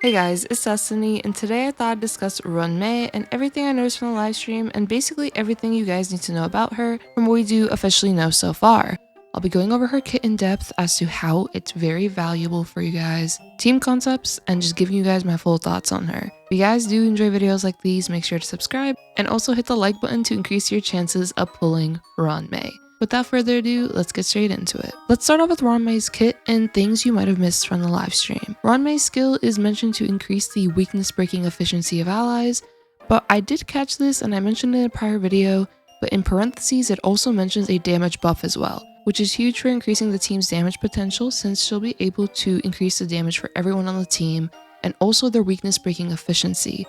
Hey guys, it's Destiny, and today I thought I'd discuss Ruan Mei and everything I noticed from the livestream, and basically everything you guys need to know about her from what we do officially know so far. I'll be going over her kit in depth as to how it's very valuable for you guys, team concepts, and just giving you guys my full thoughts on her. If you guys do enjoy videos like these, make sure to subscribe, and also hit the like button to increase your chances of pulling Ruan Mei. Without further ado, let's get straight into it. Let's start off with Ruan Mei's kit and things you might have missed from the live stream. Ruan Mei's skill is mentioned to increase the weakness breaking efficiency of allies, but I did catch this and I mentioned it in a prior video, but in parentheses it also mentions a damage buff as well, which is huge for increasing the team's damage potential since she'll be able to increase the damage for everyone on the team and also their weakness breaking efficiency.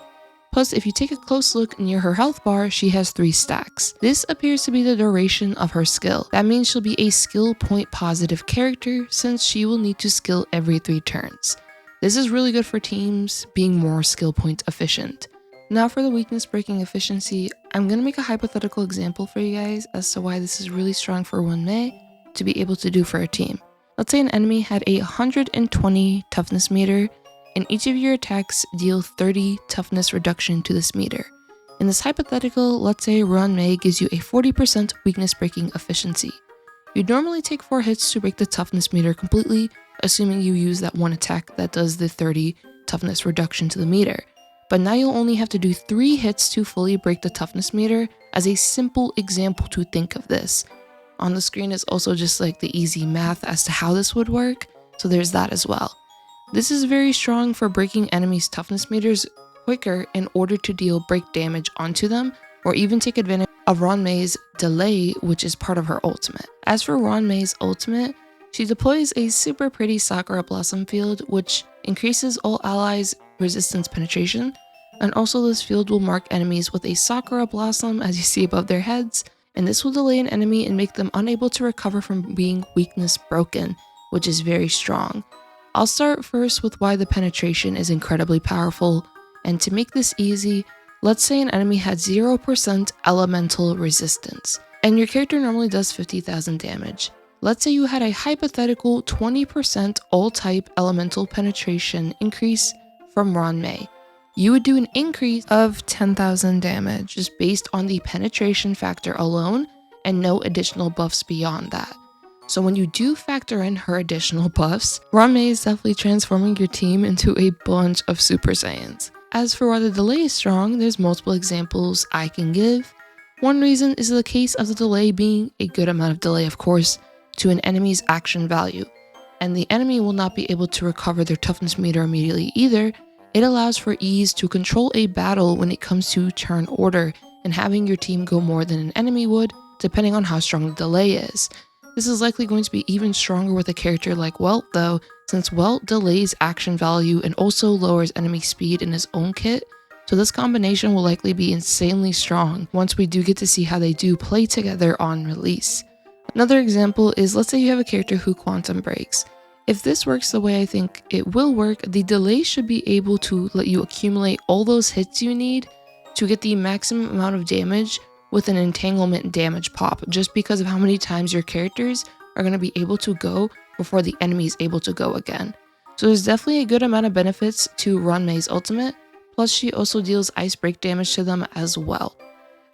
Plus, if you take a close look near her health bar, she has 3 stacks. This appears to be the duration of her skill. That means she'll be a skill point positive character since she will need to skill every 3 turns. This is really good for teams being more skill point efficient. Now for the weakness breaking efficiency, I'm going to make a hypothetical example for you guys as to why this is really strong for Ruan Mei to be able to do for a team. Let's say an enemy had a 120 toughness meter, and each of your attacks deal 30 toughness reduction to this meter. In this hypothetical, let's say Ruan Mei gives you a 40% weakness breaking efficiency. You'd normally take 4 hits to break the toughness meter completely, assuming you use that one attack that does the 30 toughness reduction to the meter. But now you'll only have to do 3 hits to fully break the toughness meter as a simple example to think of this. On the screen is also just like the easy math as to how this would work, so there's that as well. This is very strong for breaking enemies' toughness meters quicker in order to deal break damage onto them, or even take advantage of Ruan Mei's delay, which is part of her ultimate. As for Ruan Mei's ultimate, she deploys a super pretty Sakura Blossom field, which increases all allies' resistance penetration, and also this field will mark enemies with a Sakura Blossom as you see above their heads, and this will delay an enemy and make them unable to recover from being weakness broken, which is very strong. I'll start first with why the penetration is incredibly powerful, and to make this easy, let's say an enemy had 0% elemental resistance, and your character normally does 50,000 damage. Let's say you had a hypothetical 20% all-type elemental penetration increase from Ruan Mei. You would do an increase of 10,000 damage just based on the penetration factor alone and no additional buffs beyond that. So when you do factor in her additional buffs, Ruan Mei is definitely transforming your team into a bunch of Super Saiyans. As for why the delay is strong, there's multiple examples I can give. One reason is the case of the delay being a good amount of delay, of course, to an enemy's action value. And the enemy will not be able to recover their toughness meter immediately either. It allows for ease to control a battle when it comes to turn order and having your team go more than an enemy would, depending on how strong the delay is. This is likely going to be even stronger with a character like Welt though, since Welt delays action value and also lowers enemy speed in his own kit, so this combination will likely be insanely strong once we do get to see how they do play together on release. Another example is, let's say you have a character who quantum breaks. If this works the way I think it will work, the delay should be able to let you accumulate all those hits you need to get the maximum amount of damage with an entanglement damage pop, just because of how many times your characters are going to be able to go before the enemy is able to go again. So there's definitely a good amount of benefits to Ruan Mei's ultimate, plus she also deals ice break damage to them as well.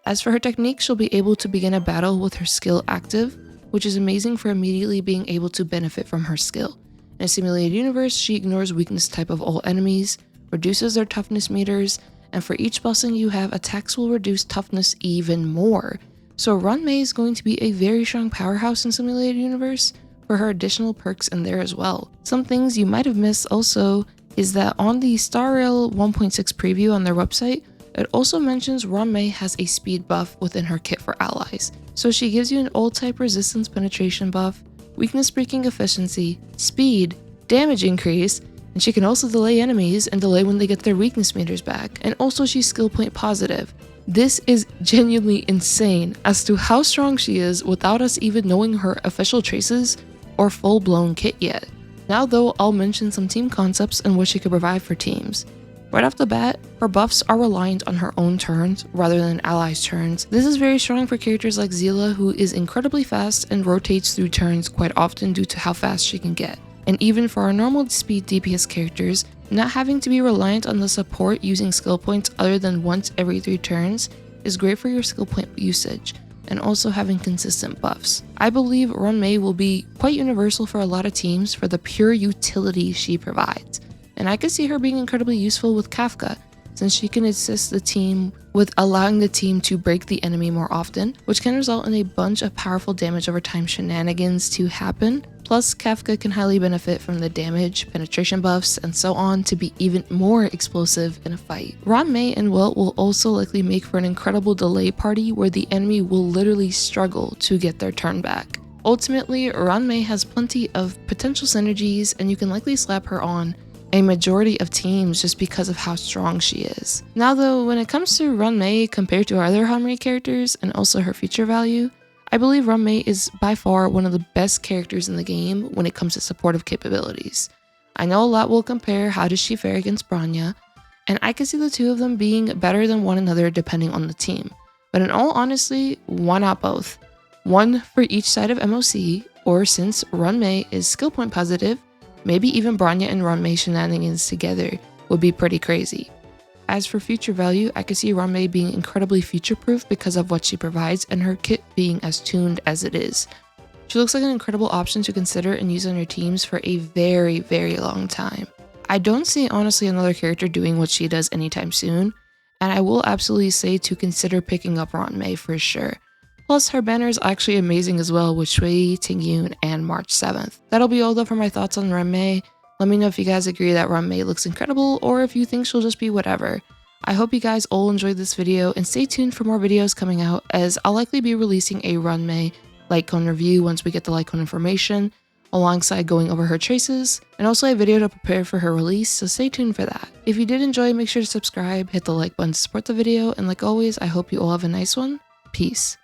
As for her technique, she'll be able to begin a battle with her skill active, which is amazing for immediately being able to benefit from her skill. In a simulated universe, she ignores weakness type of all enemies, reduces their toughness meters, and for each blessing you have, attacks will reduce toughness even more. So Ruan Mei is going to be a very strong powerhouse in Simulated Universe for her additional perks in there as well. Some things you might have missed also is that on the Star Rail 1.6 preview on their website, it also mentions Ruan Mei has a speed buff within her kit for allies. So she gives you an all-type resistance penetration buff, weakness breaking efficiency, speed, damage increase, and she can also delay enemies and delay when they get their weakness meters back. And also she's skill point positive. This is genuinely insane as to how strong she is without us even knowing her official traces or full-blown kit yet. Now though, I'll mention some team concepts and what she could provide for teams. Right off the bat, her buffs are reliant on her own turns rather than allies' turns. This is very strong for characters like Zila, who is incredibly fast and rotates through turns quite often due to how fast she can get. And even for our normal speed DPS characters, Not having to be reliant on the support using skill points other than once every 3 turns is great for your skill point usage, and also having consistent buffs. I believe Ruan Mei will be quite universal for a lot of teams for the pure utility she provides, and I could see her being incredibly useful with Kafka, since she can assist the team with allowing the team to break the enemy more often, which can result in a bunch of powerful damage over time shenanigans to happen. Plus, Kafka can highly benefit from the damage, penetration buffs, and so on to be even more explosive in a fight. Ruan Mei and Wilt will also likely make for an incredible delay party where the enemy will literally struggle to get their turn back. Ultimately, Ruan Mei has plenty of potential synergies, and you can likely slap her on a majority of teams just because of how strong she is. Now though, when it comes to Ruan Mei compared to our other Honkai characters and also her feature value, I believe Ruan Mei is by far one of the best characters in the game when it comes to supportive capabilities. I know a lot will compare how does she fare against Bronya, and I could see the two of them being better than one another depending on the team. But in all honesty, why not both? One for each side of MOC, or since Ruan Mei is skill point positive, maybe even Bronya and Ruan Mei shenanigans together would be pretty crazy. As for future value, I could see Ruan Mei being incredibly future-proof because of what she provides and her kit being as tuned as it is. She looks like an incredible option to consider and use on your teams for a very, very long time. I don't see honestly another character doing what she does anytime soon, and I will absolutely say to consider picking up Ruan Mei for sure. Plus, her banner is actually amazing as well with Shui, Tingyun, and March 7th. That'll be all though for my thoughts on Ruan Mei. Let me know if you guys agree that Ruan Mei looks incredible or if you think she'll just be whatever. I hope you guys all enjoyed this video and stay tuned for more videos coming out, as I'll likely be releasing a Ruan Mei light cone review once we get the light cone information, alongside going over her traces, and also a video to prepare for her release, so stay tuned for that. If you did enjoy, make sure to subscribe, hit the like button to support the video, and like always, I hope you all have a nice one. Peace.